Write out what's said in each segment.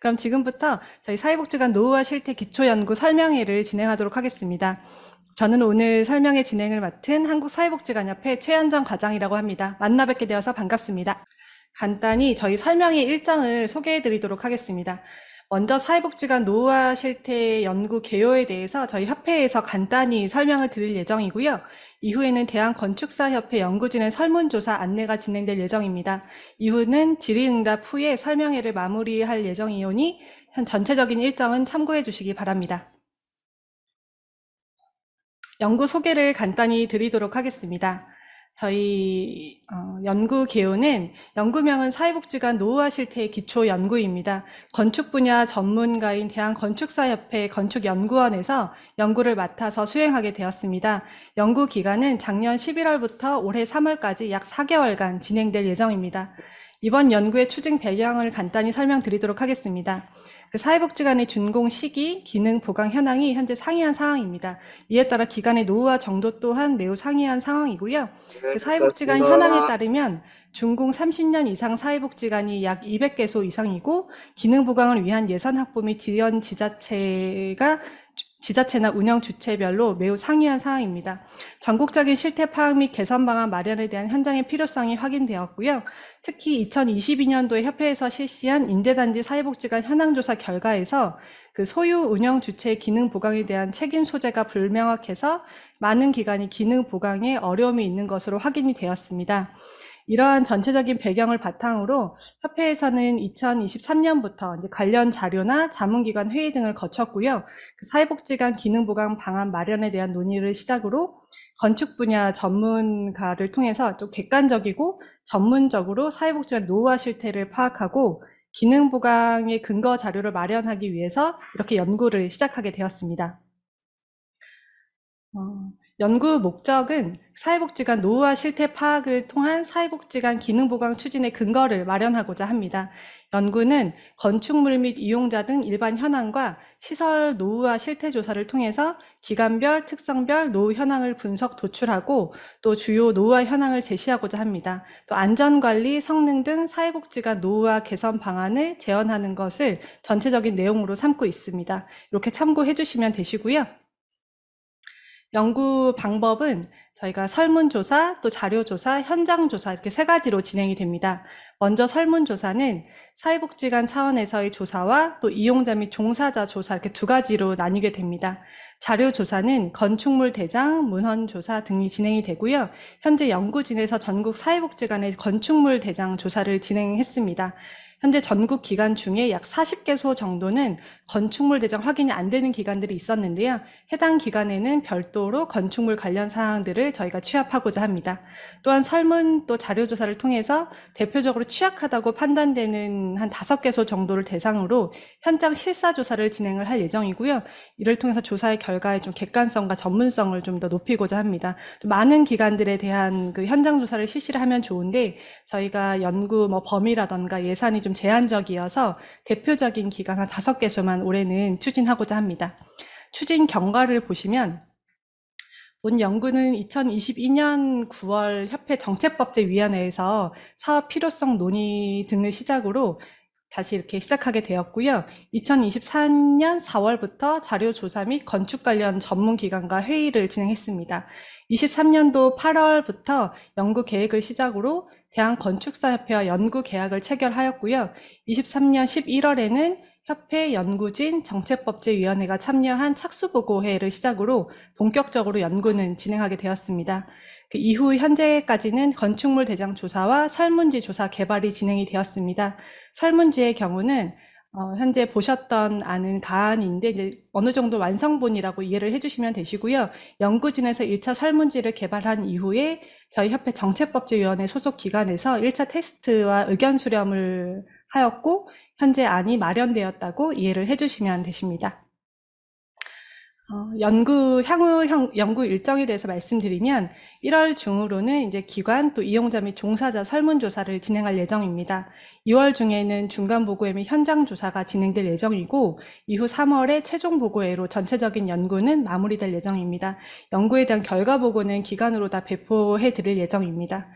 그럼 지금부터 저희 사회복지관 노후화 실태 기초연구 설명회를 진행하도록 하겠습니다. 저는 오늘 설명회 진행을 맡은 한국사회복지관협회 최현정 과장이라고 합니다. 만나 뵙게 되어서 반갑습니다. 간단히 저희 설명회 일정을 소개해 드리도록 하겠습니다. 먼저 사회복지관 노후화 실태 연구 개요에 대해서 저희 협회에서 간단히 설명을 드릴 예정이고요. 이후에는 대한건축사협회 연구진의 설문조사 안내가 진행될 예정입니다. 이후는 질의응답 후에 설명회를 마무리할 예정이오니 전체적인 일정은 참고해 주시기 바랍니다. 연구 소개를 간단히 드리도록 하겠습니다. 저희 연구 개요는 연구명은 사회복지관 노후화 실태 기초 연구입니다. 건축 분야 전문가인 대한건축사협회 건축연구원에서 연구를 맡아서 수행하게 되었습니다. 연구 기간은 작년 11월부터 올해 3월까지 약 4개월간 진행될 예정입니다. 이번 연구의 추진 배경을 간단히 설명드리도록 하겠습니다. 사회복지관의 준공 시기, 기능 보강 현황이 현재 상이한 상황입니다. 이에 따라 기관의 노후화 정도 또한 매우 상이한 상황이고요. 사회복지관 현황에 따르면 준공 30년 이상 사회복지관이 약 200개소 이상이고 기능 보강을 위한 예산 확보 및 지원 지자체나 운영 주체별로 매우 상이한 상황입니다. 전국적인 실태 파악 및 개선 방안 마련에 대한 현장의 필요성이 확인되었고요. 특히 2022년도에 협회에서 실시한 임대단지 사회복지관 현황조사 결과에서 소유 운영 주체의 기능 보강에 대한 책임 소재가 불명확해서 많은 기관이 기능 보강에 어려움이 있는 것으로 확인이 되었습니다. 이러한 전체적인 배경을 바탕으로 협회에서는 2023년부터 관련 자료나 자문기관 회의 등을 거쳤고요. 사회복지관 기능보강 방안 마련에 대한 논의를 시작으로 건축 분야 전문가를 통해서 좀 객관적이고 전문적으로 사회복지관 노후화 실태를 파악하고 기능보강의 근거 자료를 마련하기 위해서 이렇게 연구를 시작하게 되었습니다. 연구 목적은 사회복지관 노후화 실태 파악을 통한 사회복지관 기능보강 추진의 근거를 마련하고자 합니다. 연구는 건축물 및 이용자 등 일반 현황과 시설 노후화 실태 조사를 통해서 기관별, 특성별 노후 현황을 분석 도출하고 또 주요 노후화 현황을 제시하고자 합니다. 또 안전관리, 성능 등 사회복지관 노후화 개선 방안을 제언하는 것을 전체적인 내용으로 삼고 있습니다. 이렇게 참고해 주시면 되시고요. 연구 방법은 저희가 설문조사, 또 자료조사, 현장조사 이렇게 세 가지로 진행이 됩니다. 먼저 설문조사는 사회복지관 차원에서의 조사와 또 이용자 및 종사자 조사 이렇게 두 가지로 나뉘게 됩니다. 자료조사는 건축물 대장, 문헌조사 등이 진행이 되고요. 현재 연구진에서 전국 사회복지관의 건축물 대장 조사를 진행했습니다. 현재 전국 기관 중에 약 40개소 정도는 건축물 대장 확인이 안 되는 기관들이 있었는데요. 해당 기관에는 별도로 건축물 관련 사항들을 저희가 취합하고자 합니다. 또한 설문 또 자료조사를 통해서 대표적으로 취약하다고 판단되는 한 5개소 정도를 대상으로 현장 실사조사를 진행을 할 예정이고요. 이를 통해서 조사의 결과의 좀 객관성과 전문성을 좀 더 높이고자 합니다. 많은 기관들에 대한 현장 조사를 실시를 하면 좋은데 저희가 연구 범위라던가 예산이 좀 제한적이어서 대표적인 기관 한 5개소만 올해는 추진하고자 합니다. 추진 경과를 보시면 본 연구는 2022년 9월 협회 정책법제위원회에서 사업 필요성 논의 등을 시작으로 다시 이렇게 시작하게 되었고요. 2024년 4월부터 자료조사 및 건축 관련 전문기관과 회의를 진행했습니다. 23년도 8월부터 연구 계획을 시작으로 대한건축사협회와 연구 계약을 체결하였고요. 23년 11월에는 협회 연구진 정책법제위원회가 참여한 착수보고회를 시작으로 본격적으로 연구는 진행하게 되었습니다. 이후 현재까지는 건축물 대장 조사와 설문지 조사 개발이 진행이 되었습니다. 설문지의 경우는 현재 보셨던 안은 가안인데 이제 어느 정도 완성본이라고 이해를 해주시면 되시고요. 연구진에서 1차 설문지를 개발한 이후에 저희 협회 정책법제위원회 소속 기관에서 1차 테스트와 의견 수렴을 하였고 현재 안이 마련되었다고 이해를 해주시면 되십니다. 향후 연구 일정에 대해서 말씀드리면 1월 중으로는 이제 기관 또 이용자 및 종사자 설문조사를 진행할 예정입니다. 2월 중에는 중간보고회 및 현장조사가 진행될 예정이고 이후 3월에 최종보고회로 전체적인 연구는 마무리될 예정입니다. 연구에 대한 결과보고는 기관으로 다 배포해 드릴 예정입니다.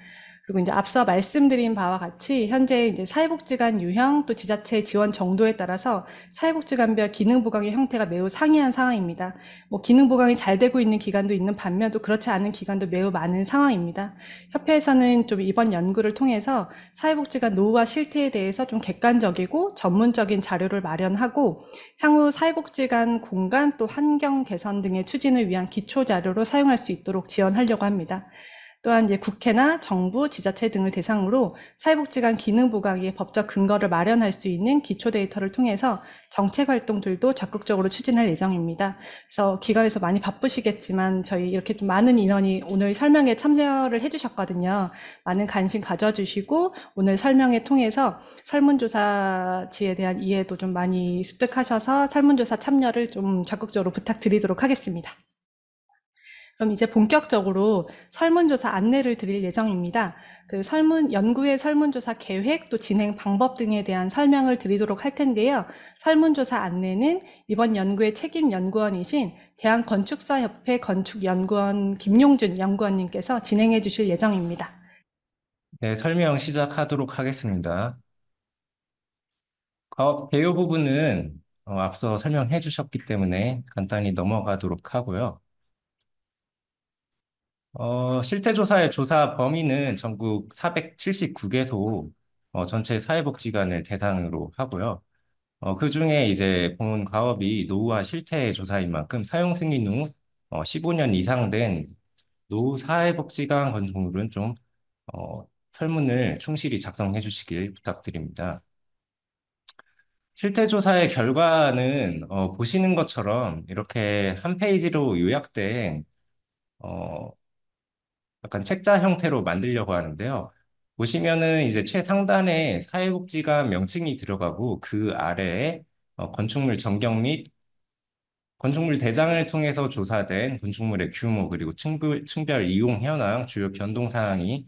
그리고 이제 앞서 말씀드린 바와 같이 현재 이제 사회복지관 유형 또 지자체 지원 정도에 따라서 사회복지관별 기능보강의 형태가 매우 상이한 상황입니다. 뭐 기능보강이 잘 되고 있는 기관도 있는 반면 또 그렇지 않은 기관도 매우 많은 상황입니다. 협회에서는 좀 이번 연구를 통해서 사회복지관 노후화 실태에 대해서 좀 객관적이고 전문적인 자료를 마련하고 향후 사회복지관 공간 또 환경 개선 등의 추진을 위한 기초 자료로 사용할 수 있도록 지원하려고 합니다. 또한 이제 국회나 정부, 지자체 등을 대상으로 사회복지관 기능 보강의 법적 근거를 마련할 수 있는 기초 데이터를 통해서 정책 활동들도 적극적으로 추진할 예정입니다. 그래서 기관에서 많이 바쁘시겠지만 저희 이렇게 좀 많은 인원이 오늘 설명에 참여를 해주셨거든요. 많은 관심 가져주시고 오늘 설명회 통해서 설문조사지에 대한 이해도 좀 많이 습득하셔서 설문조사 참여를 좀 적극적으로 부탁드리도록 하겠습니다. 그럼 이제 본격적으로 설문조사 안내를 드릴 예정입니다. 연구의 설문조사 계획 또 진행 방법 등에 대한 설명을 드리도록 할 텐데요. 설문조사 안내는 이번 연구의 책임 연구원이신 대한건축사협회 건축연구원 김용준 연구원님께서 진행해 주실 예정입니다. 네, 설명 시작하도록 하겠습니다. 개요 부분은 앞서 설명해 주셨기 때문에 간단히 넘어가도록 하고요. 실태조사의 조사 범위는 전국 479개소 전체 사회복지관을 대상으로 하고요. 그중에 이제 본 과업이 노후화 실태 조사인 만큼 사용 승인 후 15년 이상 된 노후 사회복지관 건축물은 좀 설문을 충실히 작성해 주시길 부탁드립니다. 실태조사의 결과는 보시는 것처럼 이렇게 한 페이지로 요약된 어, 약간 책자 형태로 만들려고 하는데요. 보시면은 이제 최상단에 사회복지관 명칭이 들어가고 그 아래에 건축물 전경 및 건축물 대장을 통해서 조사된 건축물의 규모 그리고 층별 이용 현황 주요 변동 사항이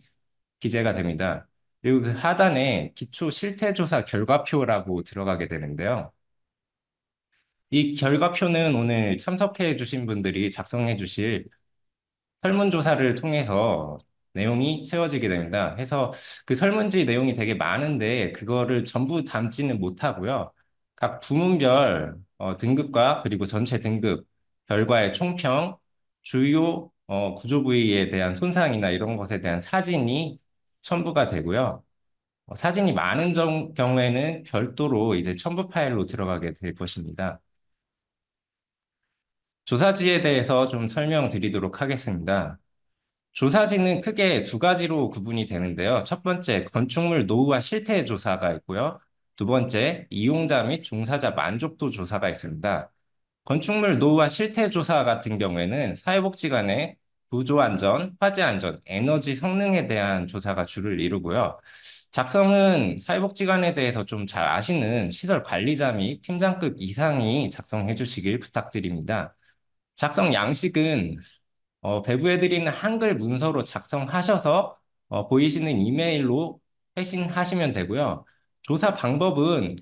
기재가 됩니다. 그리고 그 하단에 기초 실태조사 결과표라고 들어가게 되는데요. 이 결과표는 오늘 참석해 주신 분들이 작성해 주실 설문조사를 통해서 내용이 채워지게 됩니다. 해서 그 설문지 내용이 되게 많은데 그거를 전부 담지는 못하고요. 각 부문별 등급과 그리고 전체 등급, 결과의 총평, 주요 구조 부위에 대한 손상이나 이런 것에 대한 사진이 첨부가 되고요. 사진이 많은 경우에는 별도로 이제 첨부 파일로 들어가게 될 것입니다. 조사지에 대해서 좀 설명드리도록 하겠습니다. 조사지는 크게 두 가지로 구분이 되는데요. 첫 번째, 건축물 노후화 실태 조사가 있고요. 두 번째, 이용자 및 종사자 만족도 조사가 있습니다. 건축물 노후화 실태 조사 같은 경우에는 사회복지관의 구조 안전, 화재 안전, 에너지 성능에 대한 조사가 주를 이루고요. 작성은 사회복지관에 대해서 좀 잘 아시는 시설 관리자 및 팀장급 이상이 작성해 주시길 부탁드립니다. 작성 양식은 배부해드리는 한글 문서로 작성하셔서 보이시는 이메일로 회신하시면 되고요. 조사 방법은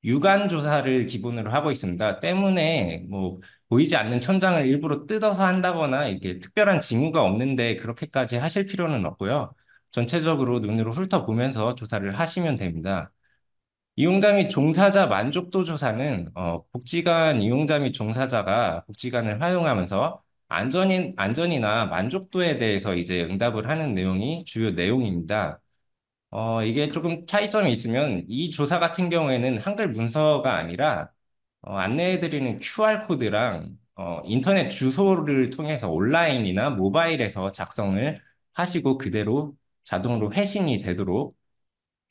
유관 조사를 기본으로 하고 있습니다. 때문에 뭐 보이지 않는 천장을 일부러 뜯어서 한다거나 이게 특별한 징후가 없는데 그렇게까지 하실 필요는 없고요. 전체적으로 눈으로 훑어보면서 조사를 하시면 됩니다. 이용자 및 종사자 만족도 조사는 복지관 이용자 및 종사자가 복지관을 활용하면서 안전이나 만족도에 대해서 이제 응답을 하는 내용이 주요 내용입니다. 이게 조금 차이점이 있으면 이 조사 같은 경우에는 한글 문서가 아니라 안내해드리는 QR코드랑 인터넷 주소를 통해서 온라인이나 모바일에서 작성을 하시고 그대로 자동으로 회신이 되도록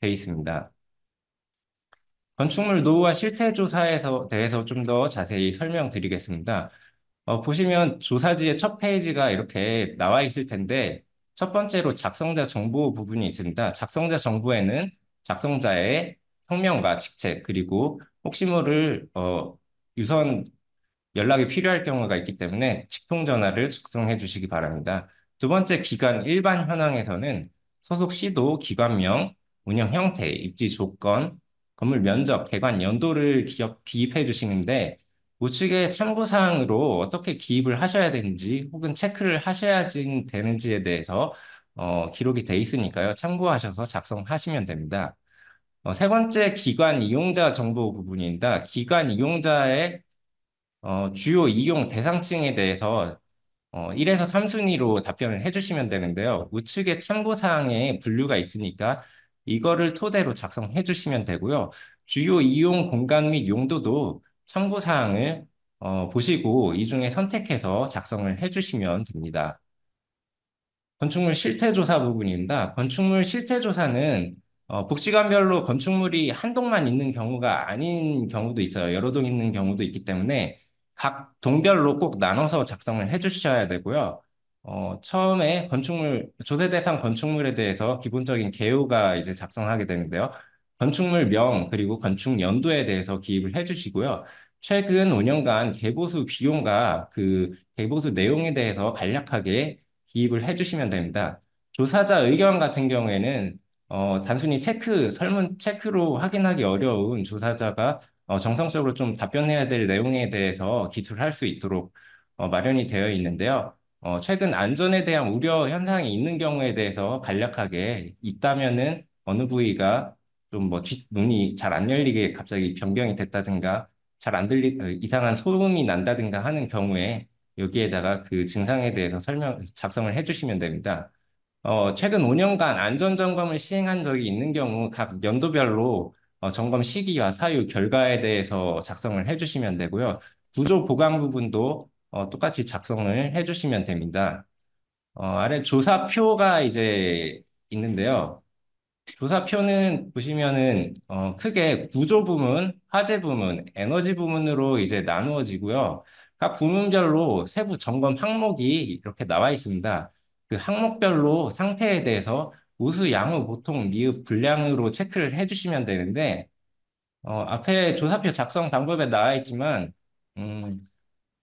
되어 있습니다. 건축물 노후와 실태 조사에 대해서 좀 더 자세히 설명드리겠습니다. 보시면 조사지의 첫 페이지가 이렇게 나와 있을 텐데, 첫 번째로 작성자 정보 부분이 있습니다. 작성자 정보에는 작성자의 성명과 직책, 그리고 혹시 모를 유선 연락이 필요할 경우가 있기 때문에 직통전화를 작성해 주시기 바랍니다. 두 번째 기관 일반 현황에서는 소속 시도, 기관명, 운영 형태, 입지 조건, 건물 면적, 개관 연도를 기입해 주시는데 우측의 참고사항으로 어떻게 기입을 하셔야 되는지 혹은 체크를 하셔야 되는지에 대해서 기록이 돼 있으니까요. 참고하셔서 작성하시면 됩니다. 세 번째 기관 이용자 정보 부분입니다. 기관 이용자의 주요 이용 대상층에 대해서 1에서 3순위로 답변을 해주시면 되는데요. 우측에 참고사항에 분류가 있으니까 이거를 토대로 작성해 주시면 되고요. 주요 이용 공간 및 용도도 참고사항을 보시고 이 중에 선택해서 작성을 해 주시면 됩니다. 건축물 실태조사 부분입니다. 건축물 실태조사는 복지관별로 건축물이 한 동만 있는 경우가 아닌 경우도 있어요. 여러 동 있는 경우도 있기 때문에 각 동별로 꼭 나눠서 작성을 해주셔야 되고요. 처음에 조세 대상 건축물에 대해서 기본적인 개요가 이제 작성하게 되는데요. 건축물명 그리고 건축 연도에 대해서 기입을 해주시고요. 최근 5년간 개보수 비용과 그 개보수 내용에 대해서 간략하게 기입을 해주시면 됩니다. 조사자 의견 같은 경우에는 단순히 설문 체크로 확인하기 어려운 조사자가 정성적으로 좀 답변해야 될 내용에 대해서 기술할 수 있도록 마련이 되어 있는데요. 최근 안전에 대한 우려 현상이 있는 경우에 대해서 간략하게 있다면은 어느 부위가 좀 뭐 뒷문이 잘 안 열리게 갑자기 변경이 됐다든가 잘 안 이상한 소음이 난다든가 하는 경우에 여기에다가 그 증상에 대해서 작성을 해주시면 됩니다. 최근 5년간 안전점검을 시행한 적이 있는 경우 각 연도별로 점검 시기와 사유, 결과에 대해서 작성을 해주시면 되고요. 구조 보강 부분도 똑같이 작성을 해주시면 됩니다. 아래 조사표가 이제 있는데요. 조사표는 보시면은 크게 구조 부문, 화재 부문, 에너지 부문으로 이제 나누어지고요. 각 부문별로 세부 점검 항목이 이렇게 나와 있습니다. 그 항목별로 상태에 대해서 우수, 양호, 보통, 미흡, 불량으로 체크를 해주시면 되는데 앞에 조사표 작성 방법에 나와 있지만 음,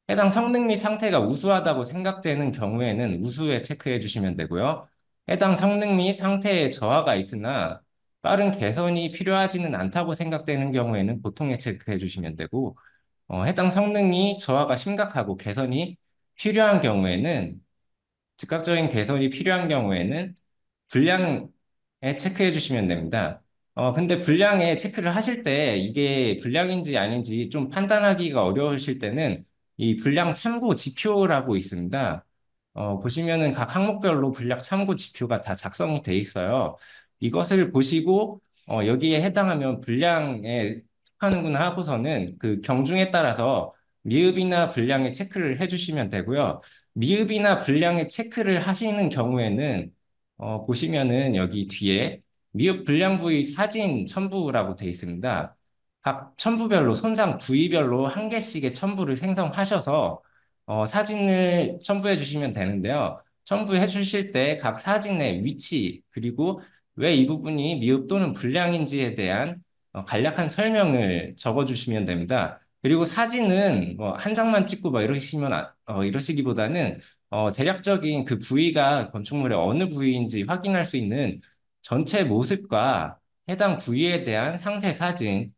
해당 성능 및 상태가 우수하다고 생각되는 경우에는 우수에 체크해 주시면 되고요. 해당 성능 및 상태에 저하가 있으나 빠른 개선이 필요하지는 않다고 생각되는 경우에는 보통에 체크해 주시면 되고, 해당 성능이 저하가 심각하고 개선이 필요한 경우에는, 즉각적인 개선이 필요한 경우에는 분량에 체크해 주시면 됩니다. 근데 분량에 체크를 하실 때 이게 분량인지 아닌지 좀 판단하기가 어려우실 때는 이 분량 참고 지표라고 있습니다. 보시면은 각 항목별로 분량 참고 지표가 다 작성이 돼 있어요. 이것을 보시고 여기에 해당하면 분량에 속하는구나 하고서는 그 경중에 따라서 미흡이나 분량에 체크를 해주시면 되고요. 미흡이나 분량에 체크를 하시는 경우에는 보시면은 여기 뒤에 미흡 불량 부위 사진 첨부라고 되어 있습니다. 각 첨부별로 손상 부위별로 한 개씩의 첨부를 생성하셔서 사진을 첨부해 주시면 되는데요. 첨부해 주실 때 각 사진의 위치 그리고 왜 이 부분이 미흡 또는 불량인지에 대한 간략한 설명을 적어 주시면 됩니다. 그리고 사진은 뭐 한 장만 찍고 막 이러시기보다는 대략적인 그 부위가 건축물의 어느 부위인지 확인할 수 있는 전체 모습과 해당 부위에 대한 상세 사진,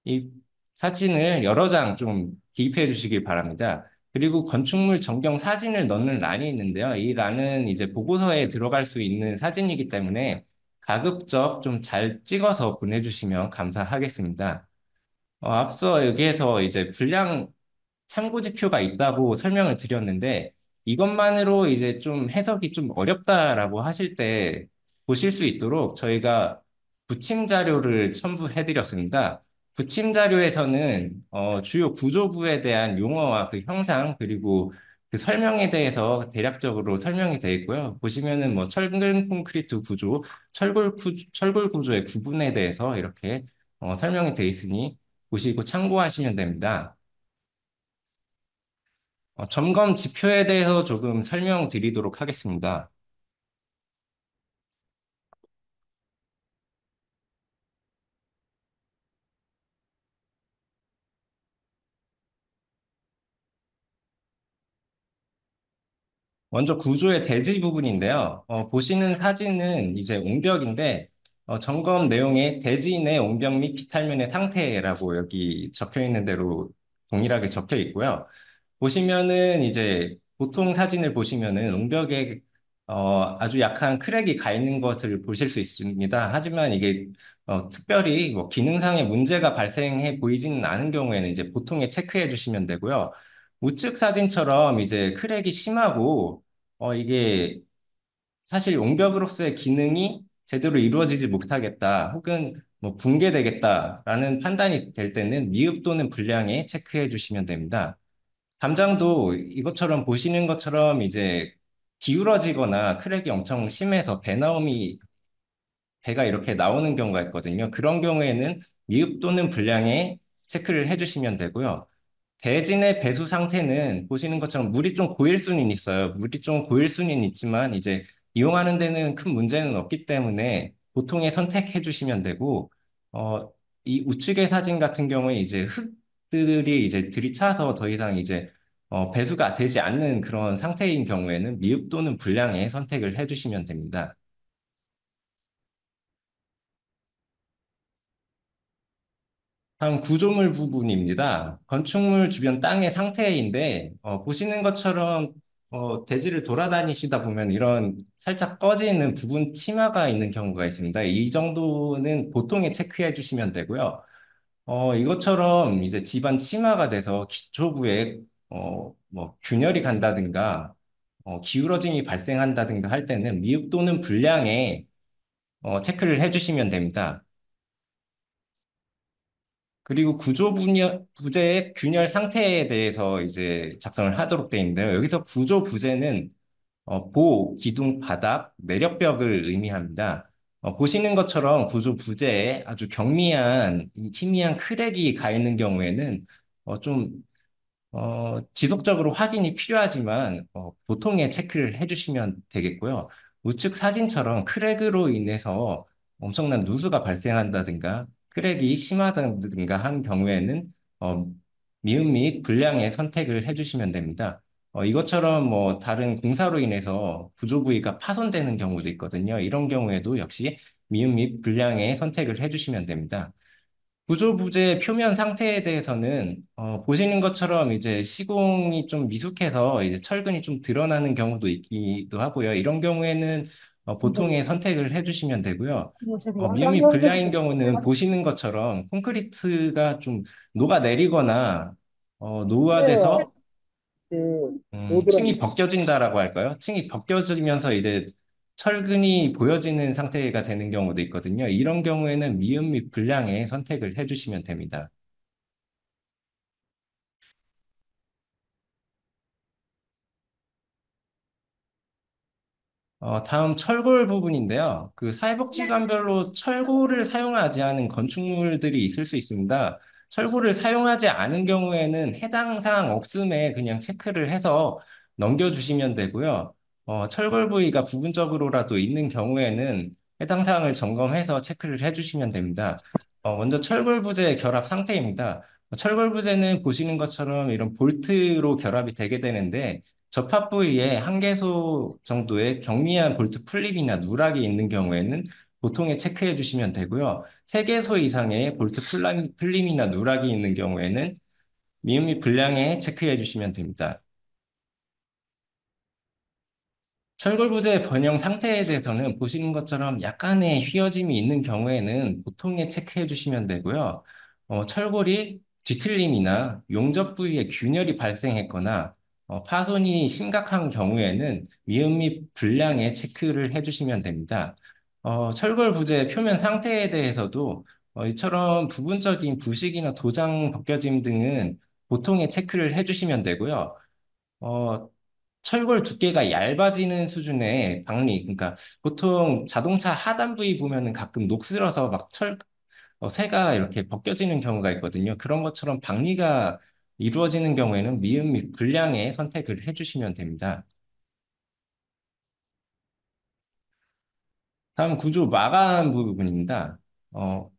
이 사진을 여러 장 좀 기입해 주시길 바랍니다. 그리고 건축물 전경 사진을 넣는 란이 있는데요. 이 란은 이제 보고서에 들어갈 수 있는 사진이기 때문에 가급적 좀 잘 찍어서 보내주시면 감사하겠습니다. 앞서 여기에서 이제 분량 참고 지표가 있다고 설명을 드렸는데 이것만으로 이제 좀 해석이 좀 어렵다라고 하실 때 보실 수 있도록 저희가 부침 자료를 첨부해 드렸습니다. 부침 자료에서는 주요 구조부에 대한 용어와 그 형상 그리고 그 설명에 대해서 대략적으로 설명이 되어 있고요. 보시면은 뭐 철근 콘크리트 구조, 철골 구조의 구분에 대해서 이렇게 설명이 되어 있으니 보시고 참고하시면 됩니다. 점검 지표에 대해서 조금 설명드리도록 하겠습니다. 먼저 구조의 대지 부분인데요. 보시는 사진은 이제 옹벽인데, 점검 내용에 대지 내 옹벽 및 비탈면의 상태라고 여기 적혀 있는 대로 동일하게 적혀 있고요. 보시면은 이제 보통 사진을 보시면은 옹벽에 아주 약한 크랙이 가 있는 것을 보실 수 있습니다. 하지만 이게 특별히 뭐 기능상의 문제가 발생해 보이지는 않은 경우에는 이제 보통에 체크해 주시면 되고요. 우측 사진처럼 이제 크랙이 심하고 이게 사실 용벽으로서의 기능이 제대로 이루어지지 못하겠다, 혹은 뭐 붕괴되겠다라는 판단이 될 때는 미흡 또는 불량에 체크해 주시면 됩니다. 담장도 이것처럼 보시는 것처럼 이제 기울어지거나 크랙이 엄청 심해서 배가 이렇게 나오는 경우가 있거든요. 그런 경우에는 미흡 또는 불량에 체크를 해주시면 되고요. 대진의 배수 상태는 보시는 것처럼 물이 좀 고일 수는 있어요. 물이 좀 고일 수는 있지만 이제 이용하는 데는 큰 문제는 없기 때문에 보통에 선택해 주시면 되고, 어, 이 우측의 사진 같은 경우에 이제 흙들이 이제 들이차서 더 이상 이제 배수가 되지 않는 그런 상태인 경우에는 미흡 또는 불량에 선택을 해 주시면 됩니다. 다음 구조물 부분입니다. 건축물 주변 땅의 상태인데 보시는 것처럼 대지를 돌아다니시다 보면 이런 살짝 꺼지는 부분 치마가 있는 경우가 있습니다. 이 정도는 보통에 체크해 주시면 되고요. 이것처럼 이제 집안 치마가 돼서 기초부에 뭐 균열이 간다든가 기울어짐이 발생한다든가 할 때는 미흡 또는 불량에 체크를 해주시면 됩니다. 그리고 부재의 균열 상태에 대해서 이제 작성을 하도록 되어 있는데요. 여기서 구조 부재는 기둥, 바닥, 내력벽을 의미합니다. 보시는 것처럼 구조 부재에 아주 경미한, 희미한 크랙이 가 있는 경우에는 좀 지속적으로 확인이 필요하지만 보통의 체크를 해주시면 되겠고요. 우측 사진처럼 크랙으로 인해서 엄청난 누수가 발생한다든가 크랙이 심하다든가 한 경우에는 어, 미음 및 불량의 선택을 해주시면 됩니다. 이것처럼 뭐 다른 공사로 인해서 구조 부위가 파손되는 경우도 있거든요. 이런 경우에도 역시 미음 및 불량의 선택을 해주시면 됩니다. 구조 부재 표면 상태에 대해서는 보시는 것처럼 이제 시공이 좀 미숙해서 이제 철근이 좀 드러나는 경우도 있기도 하고요. 이런 경우에는 보통의 선택을 해주시면 되고요. 미음이 불량인 경우는 보시는 것처럼 콘크리트가 좀 녹아내리거나 노후화돼서 층이 벗겨진다라고 할까요? 층이 벗겨지면서 이제 철근이 보여지는 상태가 되는 경우도 있거든요. 이런 경우에는 미음 및 불량의 선택을 해주시면 됩니다. 다음 철골 부분인데요. 그 사회복지관별로 철골을 사용하지 않은 건축물들이 있을 수 있습니다. 철골을 사용하지 않은 경우에는 해당 사항 없음에 그냥 체크를 해서 넘겨주시면 되고요. 철골 부위가 부분적으로라도 있는 경우에는 해당 사항을 점검해서 체크를 해주시면 됩니다. 먼저 철골 부재 결합 상태입니다. 철골 부재는 보시는 것처럼 이런 볼트로 결합이 되게 되는데 접합 부위에 한 개소 정도의 경미한 볼트 풀림이나 누락이 있는 경우에는 보통에 체크해 주시면 되고요. 세 개소 이상의 풀림이나 누락이 있는 경우에는 미음이 불량에 체크해 주시면 됩니다. 철골부재 변형 상태에 대해서는 보시는 것처럼 약간의 휘어짐이 있는 경우에는 보통에 체크해 주시면 되고요. 철골이 뒤틀림이나 용접 부위에 균열이 발생했거나 파손이 심각한 경우에는 미음 및 불량에 체크를 해주시면 됩니다. 철골 부재 표면 상태에 대해서도 이처럼 부분적인 부식이나 도장 벗겨짐 등은 보통에 체크를 해주시면 되고요. 어, 철골 두께가 얇아지는 수준의 박리, 그러니까 보통 자동차 하단 부위 보면은 가끔 녹슬어서 새가 이렇게 벗겨지는 경우가 있거든요. 그런 것처럼 박리가 이루어지는 경우에는 미음 및 불량의 선택을 해주시면 됩니다. 다음 구조 마감 부분입니다. 어,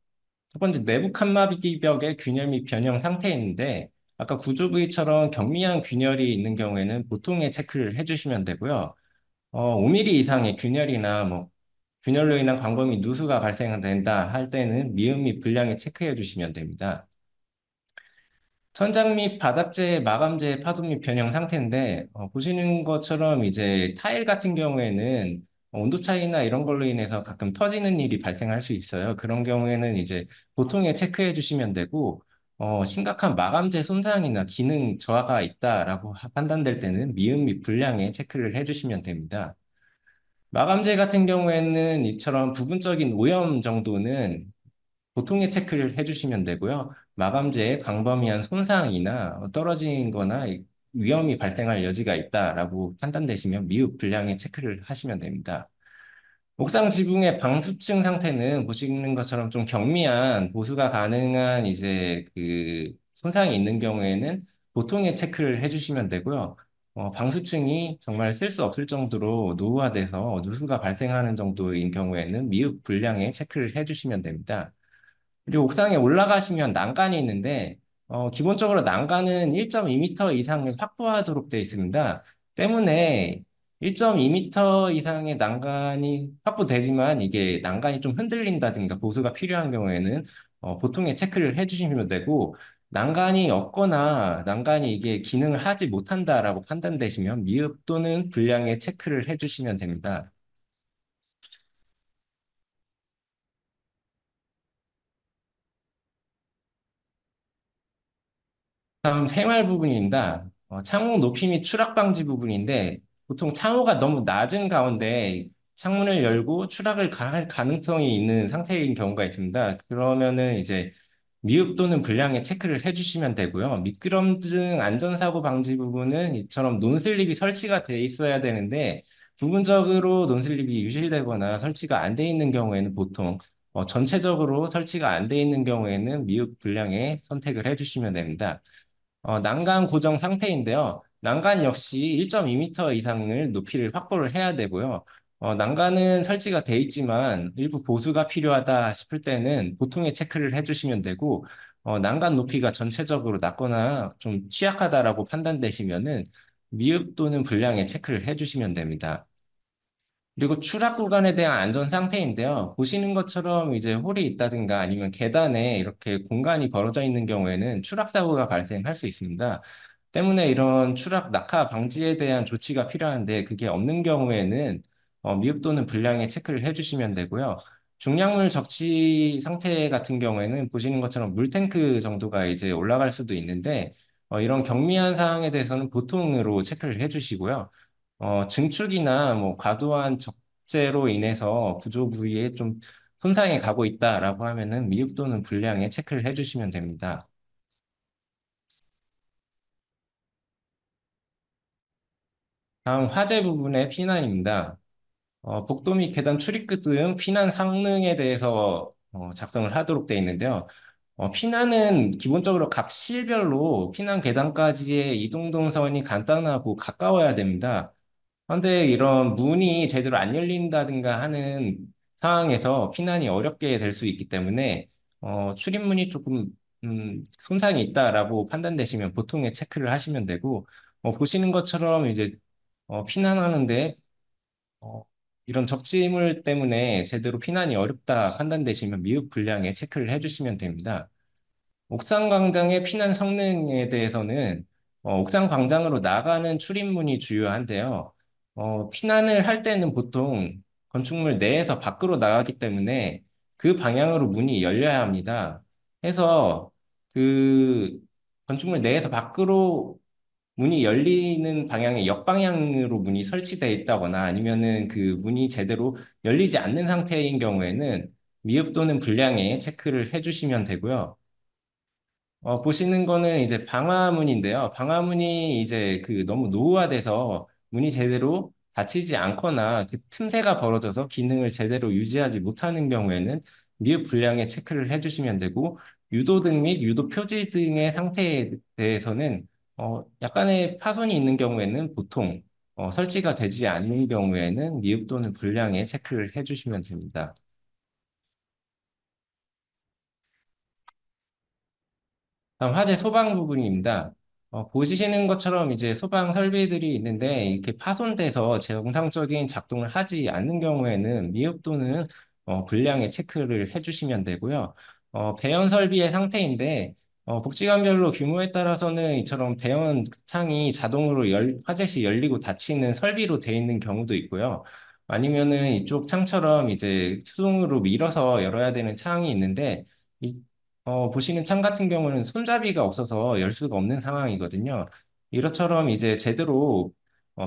첫 번째 내부 칸막이벽의 균열 및 변형 상태인데 아까 구조 부위처럼 경미한 균열이 있는 경우에는 보통의 체크를 해주시면 되고요. 5mm 이상의 균열이나 뭐 균열로 인한 광범위 누수가 발생된다 할 때는 미음 및 불량에 체크해 주시면 됩니다. 천장 및 바닥재, 마감재 파손 및 변형 상태인데, 보시는 것처럼 이제 타일 같은 경우에는 온도 차이나 이런 걸로 인해서 가끔 터지는 일이 발생할 수 있어요. 그런 경우에는 이제 보통에 체크해 주시면 되고, 심각한 마감재 손상이나 기능 저하가 있다라고 판단될 때는 미음 및 불량에 체크를 해 주시면 됩니다. 마감재 같은 경우에는 이처럼 부분적인 오염 정도는 보통의 체크를 해주시면 되고요. 마감재에 광범위한 손상이나 떨어진 거나 위험이 발생할 여지가 있다라고 판단되시면 미흡 불량의 체크를 하시면 됩니다. 옥상 지붕의 방수층 상태는 보시는 것처럼 좀 경미한 보수가 가능한 이제 그 손상이 있는 경우에는 보통의 체크를 해주시면 되고요. 방수층이 정말 쓸 수 없을 정도로 노후화돼서 누수가 발생하는 정도인 경우에는 미흡 불량의 체크를 해주시면 됩니다. 그리고 옥상에 올라가시면 난간이 있는데, 기본적으로 난간은 1.2m 이상을 확보하도록 되어 있습니다. 때문에 1.2m 이상의 난간이 확보되지만 이게 난간이 좀 흔들린다든가 보수가 필요한 경우에는 보통의 체크를 해주시면 되고, 난간이 없거나 난간이 이게 기능을 하지 못한다라고 판단되시면 미흡 또는 불량의 체크를 해주시면 됩니다. 다음 생활 부분입니다. 창문 높이 및 추락 방지 부분인데 보통 창호가 너무 낮은 가운데 창문을 열고 추락을 할 가능성이 있는 상태인 경우가 있습니다. 그러면은 이제 미흡 또는 불량의 체크를 해주시면 되고요. 미끄럼등 안전사고 방지 부분은 이처럼 논슬립이 설치가 돼 있어야 되는데 부분적으로 논슬립이 유실되거나 설치가 안 돼 있는 경우에는 보통 전체적으로 설치가 안 돼 있는 경우에는 미흡 불량의 선택을 해주시면 됩니다. 난간 고정 상태인데요. 난간 역시 1.2m 이상을 높이를 확보를 해야 되고요. 난간은 설치가 돼 있지만 일부 보수가 필요하다 싶을 때는 보통의 체크를 해주시면 되고, 난간 높이가 전체적으로 낮거나 좀 취약하다라고 판단되시면은 미흡 또는 불량의 체크를 해주시면 됩니다. 그리고 추락 구간에 대한 안전 상태인데요. 보시는 것처럼 이제 홀이 있다든가 아니면 계단에 이렇게 공간이 벌어져 있는 경우에는 추락 사고가 발생할 수 있습니다. 때문에 이런 추락 낙하 방지에 대한 조치가 필요한데 그게 없는 경우에는 미흡 또는 불량의 체크를 해주시면 되고요. 중량물 적치 상태 같은 경우에는 보시는 것처럼 물탱크 정도가 이제 올라갈 수도 있는데 이런 경미한 사항에 대해서는 보통으로 체크를 해주시고요. 증축이나 뭐 과도한 적재로 인해서 구조 부위에 좀 손상이 가고 있다라고 하면은 미흡 또는 불량에 체크를 해주시면 됩니다. 다음 화재 부분의 피난입니다. 복도 및 계단 출입구 등 피난 상능에 대해서 작성을 하도록 되어 있는데요. 피난은 기본적으로 각 실별로 피난 계단까지의 이동 동선이 간단하고 가까워야 됩니다. 그런데 이런 문이 제대로 안 열린다든가 하는 상황에서 피난이 어렵게 될 수 있기 때문에 출입문이 조금 손상이 있다라고 판단되시면 보통의 체크를 하시면 되고 보시는 것처럼 이제 피난하는데 어, 이런 적재물 때문에 제대로 피난이 어렵다 판단되시면 미흡 불량에 체크를 해주시면 됩니다. 옥상 광장의 피난 성능에 대해서는 옥상 광장으로 나가는 출입문이 주요한데요. 피난을 할 때는 보통 건축물 내에서 밖으로 나가기 때문에 그 방향으로 문이 열려야 합니다. 해서 그 건축물 내에서 밖으로 문이 열리는 방향의 역방향으로 문이 설치되어 있다거나 아니면은 그 문이 제대로 열리지 않는 상태인 경우에는 미흡 또는 불량에 체크를 해주시면 되고요. 보시는 거는 이제 방화문인데요. 방화문이 이제 그 너무 노후화돼서 문이 제대로 닫히지 않거나 그 틈새가 벌어져서 기능을 제대로 유지하지 못하는 경우에는 미흡 불량에 체크를 해주시면 되고 유도등 및 유도 표지 등의 상태에 대해서는 약간의 파손이 있는 경우에는 보통 설치가 되지 않는 경우에는 미흡 또는 불량에 체크를 해주시면 됩니다. 다음 화재 소방 부분입니다. 보시는 것처럼 이제 소방 설비들이 있는데 이렇게 파손돼서 정상적인 작동을 하지 않는 경우에는 미흡 또는 불량의 체크를 해주시면 되고요. 배연 설비의 상태인데 복지관별로 규모에 따라서는 이처럼 배원 창이 자동으로 화재 시 열리고 닫히는 설비로 되어 있는 경우도 있고요. 아니면은 이쪽 창처럼 이제 수동으로 밀어서 열어야 되는 창이 있는데, 이, 보시는 창 같은 경우는 손잡이가 없어서 열 수가 없는 상황이거든요. 이것처럼 이제 제대로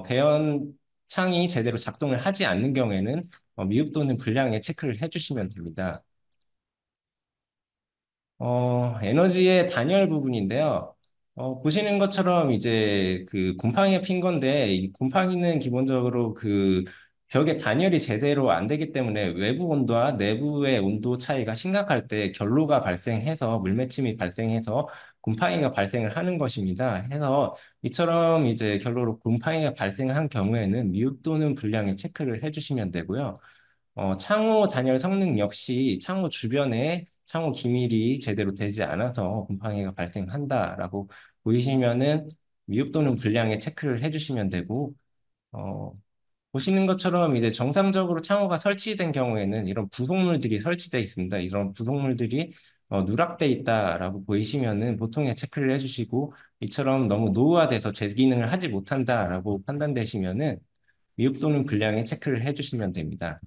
배원 창이 제대로 작동을 하지 않는 경우에는 미흡 또는 불량의 체크를 해주시면 됩니다. 에너지의 단열 부분인데요. 보시는 것처럼 이제 그 곰팡이가 핀 건데, 이 곰팡이는 기본적으로 그 벽에 단열이 제대로 안 되기 때문에 외부 온도와 내부의 온도 차이가 심각할 때 결로가 발생해서 물맺힘이 발생해서 곰팡이가 발생을 하는 것입니다. 해서 이처럼 이제 결로로 곰팡이가 발생한 경우에는 미흡 또는 불량의 체크를 해주시면 되고요. 창호 단열 성능 역시 창호 주변에 창호 기밀이 제대로 되지 않아서 곰팡이가 발생한다라고 보이시면은 미흡 또는 불량의 체크를 해주시면 되고, 어, 보시는 것처럼 이제 정상적으로 창호가 설치된 경우에는 이런 부속물들이 설치되어 있습니다. 이런 부속물들이 누락돼 있다라고 보이시면은 보통의 체크를 해주시고, 이처럼 너무 노후화돼서 제 기능을 하지 못한다라고 판단되시면은 미흡 또는 불량의 체크를 해주시면 됩니다.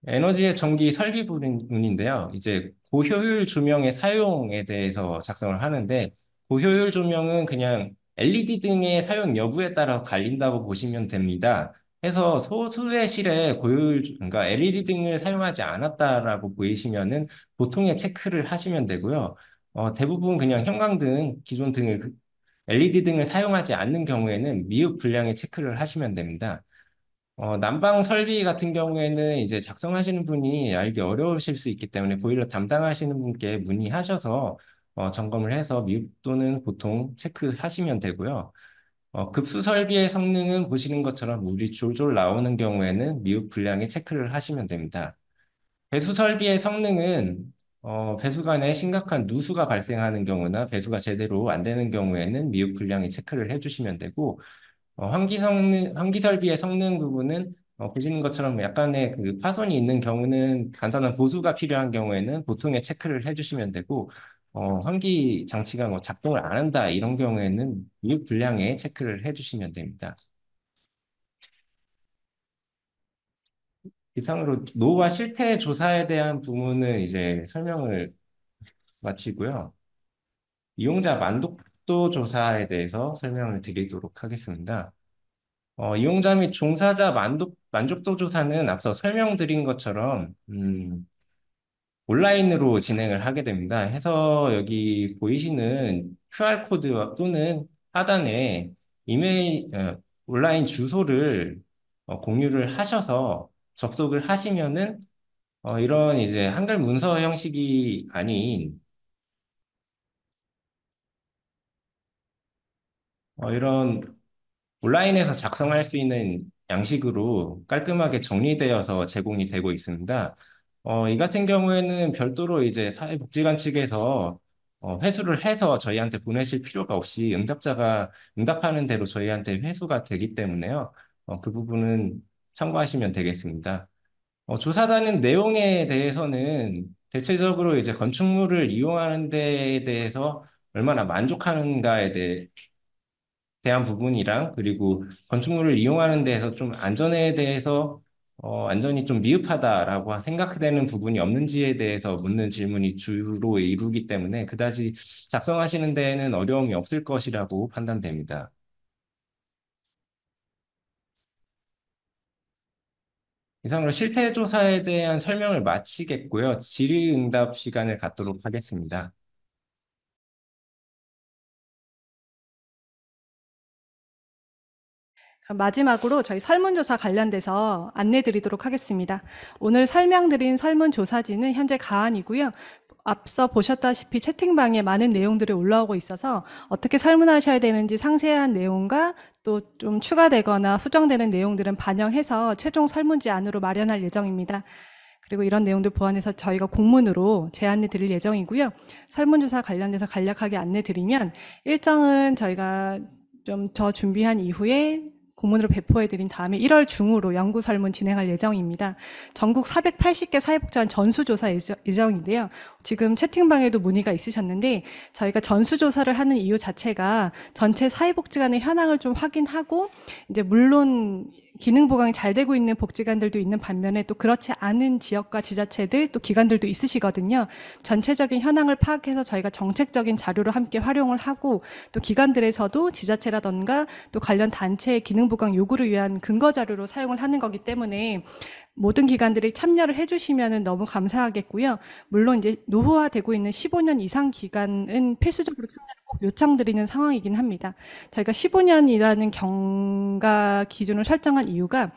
에너지의 전기 설비 부분인데요. 이제 고효율 조명의 사용에 대해서 작성을 하는데, 고효율 조명은 그냥 LED 등의 사용 여부에 따라 갈린다고 보시면 됩니다. 해서 소수의 실에 그러니까 LED 등을 사용하지 않았다라고 보이시면은 보통의 체크를 하시면 되고요. 대부분 그냥 형광등, 기존 등을 LED 등을 사용하지 않는 경우에는 미흡 불량의 체크를 하시면 됩니다. 난방 설비 같은 경우에는 이제 작성하시는 분이 알기 어려우실 수 있기 때문에 보일러 담당하시는 분께 문의하셔서 점검을 해서 미흡 또는 보통 체크하시면 되고요. 급수 설비의 성능은 보시는 것처럼 물이 졸졸 나오는 경우에는 미흡 불량의 체크를 하시면 됩니다. 배수 설비의 성능은 배수관에 심각한 누수가 발생하는 경우나 배수가 제대로 안 되는 경우에는 미흡 불량의 체크를 해주시면 되고, 환기 설비의 성능 부분은 보시는 것처럼 약간의 그 파손이 있는 경우는 간단한 보수가 필요한 경우에는 보통의 체크를 해주시면 되고, 환기 장치가 뭐 작동을 안 한다 이런 경우에는 미흡 불량의 체크를 해주시면 됩니다. 이상으로 노후화 실태 조사에 대한 부분은 이제 설명을 마치고요. 이용자 만족도 조사에 대해서 설명을 드리도록 하겠습니다. 이용자 및 종사자 만족도 조사는 앞서 설명드린 것처럼, 온라인으로 진행을 하게 됩니다. 해서 여기 보이시는 QR코드 또는 하단에 이메일, 온라인 주소를 공유를 하셔서 접속을 하시면은, 이런 이제 한글 문서 형식이 아닌, 이런 온라인에서 작성할 수 있는 양식으로 깔끔하게 정리되어서 제공이 되고 있습니다. 이 같은 경우에는 별도로 이제 사회복지관 측에서 회수를 해서 저희한테 보내실 필요가 없이 응답자가 응답하는 대로 저희한테 회수가 되기 때문에요. 그 부분은 참고하시면 되겠습니다. 조사단은 내용에 대해서는 대체적으로 이제 건축물을 이용하는 데에 대해서 얼마나 만족하는가에 대한 부분이랑 그리고 건축물을 이용하는 데에서 좀 안전에 대해서 안전이 좀 미흡하다라고 생각되는 부분이 없는지에 대해서 묻는 질문이 주로 이루기 때문에 그다지 작성하시는 데에는 어려움이 없을 것이라고 판단됩니다. 이상으로 실태조사에 대한 설명을 마치겠고요. 질의응답 시간을 갖도록 하겠습니다. 그럼 마지막으로 저희 설문조사 관련돼서 안내 드리도록 하겠습니다. 오늘 설명드린 설문조사지는 현재 가안이고요. 앞서 보셨다시피 채팅방에 많은 내용들이 올라오고 있어서 어떻게 설문하셔야 되는지 상세한 내용과 또 좀 추가되거나 수정되는 내용들은 반영해서 최종 설문지 안으로 마련할 예정입니다. 그리고 이런 내용들 보완해서 저희가 공문으로 제안해 드릴 예정이고요. 설문조사 관련돼서 간략하게 안내 드리면 일정은 저희가 좀 더 준비한 이후에 공문으로 배포해드린 다음에 1월 중으로 연구 설문 진행할 예정입니다. 전국 480개 사회복지관 전수조사 예정인데요. 지금 채팅방에도 문의가 있으셨는데 저희가 전수조사를 하는 이유 자체가 전체 사회복지관의 현황을 좀 확인하고 이제 물론 기능 보강이 잘 되고 있는 복지관들도 있는 반면에 또 그렇지 않은 지역과 지자체들 또 기관들도 있으시거든요. 전체적인 현황을 파악해서 저희가 정책적인 자료로 함께 활용을 하고 또 기관들에서도 지자체라던가 또 관련 단체의 기능 보강 요구를 위한 근거 자료로 사용을 하는 거기 때문에 모든 기관들이 참여를 해주시면 너무 감사하겠고요. 물론 이제 노후화되고 있는 15년 이상 기간은 필수적으로 참여를 꼭 요청드리는 상황이긴 합니다. 저희가 15년이라는 경과 기준을 설정한 이유가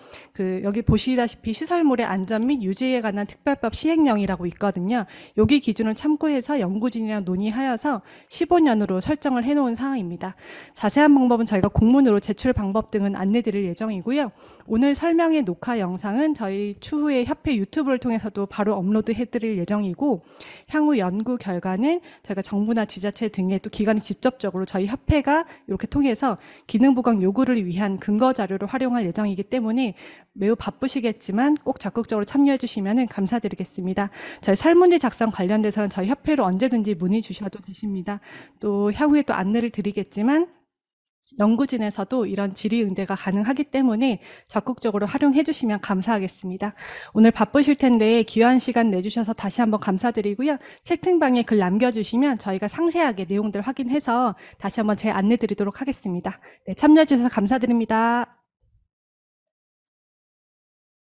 여기 보시다시피 시설물의 안전 및 유지에 관한 특별법 시행령이라고 있거든요. 여기 기준을 참고해서 연구진이랑 논의하여서 15년으로 설정을 해놓은 상황입니다. 자세한 방법은 저희가 공문으로 제출 방법 등은 안내드릴 예정이고요. 오늘 설명의 녹화 영상은 저희 추후에 협회 유튜브를 통해서도 바로 업로드 해드릴 예정이고 향후 연구 결과는 저희가 정부나 지자체 등의 또 기관이 직접적으로 저희 협회가 이렇게 통해서 기능 보강 요구를 위한 근거 자료를 활용할 예정이기 때문에 매우 바쁘시겠지만 꼭 적극적으로 참여해 주시면 감사드리겠습니다. 저희 설문지 작성 관련돼서는 저희 협회로 언제든지 문의 주셔도 되십니다. 또 향후에 또 안내를 드리겠지만 연구진에서도 이런 질의응대가 가능하기 때문에 적극적으로 활용해 주시면 감사하겠습니다. 오늘 바쁘실 텐데 귀한 시간 내주셔서 다시 한번 감사드리고요. 채팅방에 글 남겨주시면 저희가 상세하게 내용들 확인해서 다시 한번 안내 드리도록 하겠습니다. 네, 참여해 주셔서 감사드립니다.